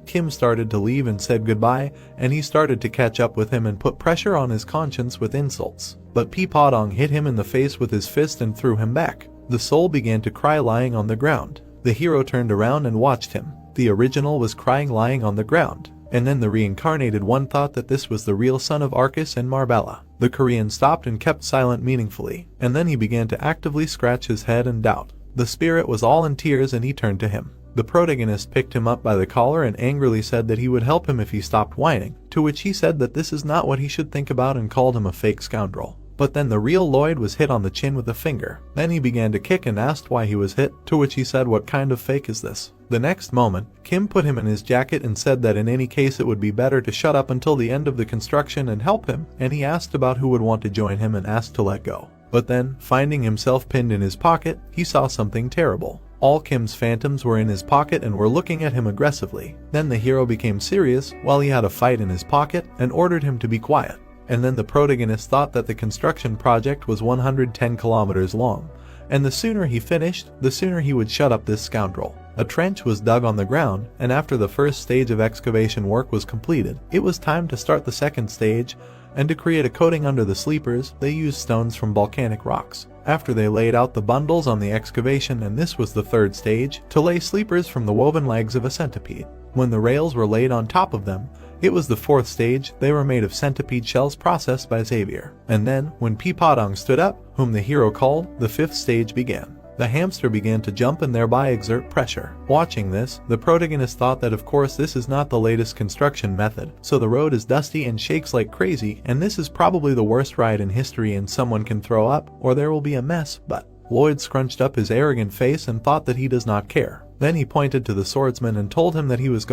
Kim started to leave and said goodbye, and he started to catch up with him and put pressure on his conscience with insults. But Peepodong hit him in the face with his fist and threw him back. The soul began to cry lying on the ground. The hero turned around and watched him. The original was crying lying on the ground. And then the reincarnated one thought that this was the real son of Arcus and Marbella. The Korean stopped and kept silent meaningfully, and then he began to actively scratch his head in doubt. The spirit was all in tears and he turned to him. The protagonist picked him up by the collar and angrily said that he would help him if he stopped whining, to which he said that this is not what he should think about and called him a fake scoundrel. But then the real Lloyd was hit on the chin with a finger. Then he began to kick and asked why he was hit, to which he said, "What kind of fake is this?" The next moment, Kim put him in his jacket and said that in any case it would be better to shut up until the end of the construction and help him, and he asked about who would want to join him and asked to let go. But then, finding himself pinned in his pocket, he saw something terrible. All Kim's phantoms were in his pocket and were looking at him aggressively. Then the hero became serious while he had a fight in his pocket and ordered him to be quiet. And then the protagonist thought that the construction project was 110 kilometers long, and the sooner he finished, the sooner he would shut up this scoundrel. A trench was dug on the ground, and after the first stage of excavation work was completed, it was time to start the second stage, and to create a coating under the sleepers, they used stones from volcanic rocks. After they laid out the bundles on the excavation, and this was the third stage, to lay sleepers from the woven legs of a centipede. When the rails were laid on top of them, it was the fourth stage. They were made of centipede shells processed by Xavier. And then, when Peepodong stood up, whom the hero called, the fifth stage began. The hamster began to jump and thereby exert pressure. Watching this, the protagonist thought that of course this is not the latest construction method, so the road is dusty and shakes like crazy, and this is probably the worst ride in history and someone can throw up, or there will be a mess, but Lloyd scrunched up his arrogant face and thought that he does not care. Then he pointed to the swordsman and told him that he was going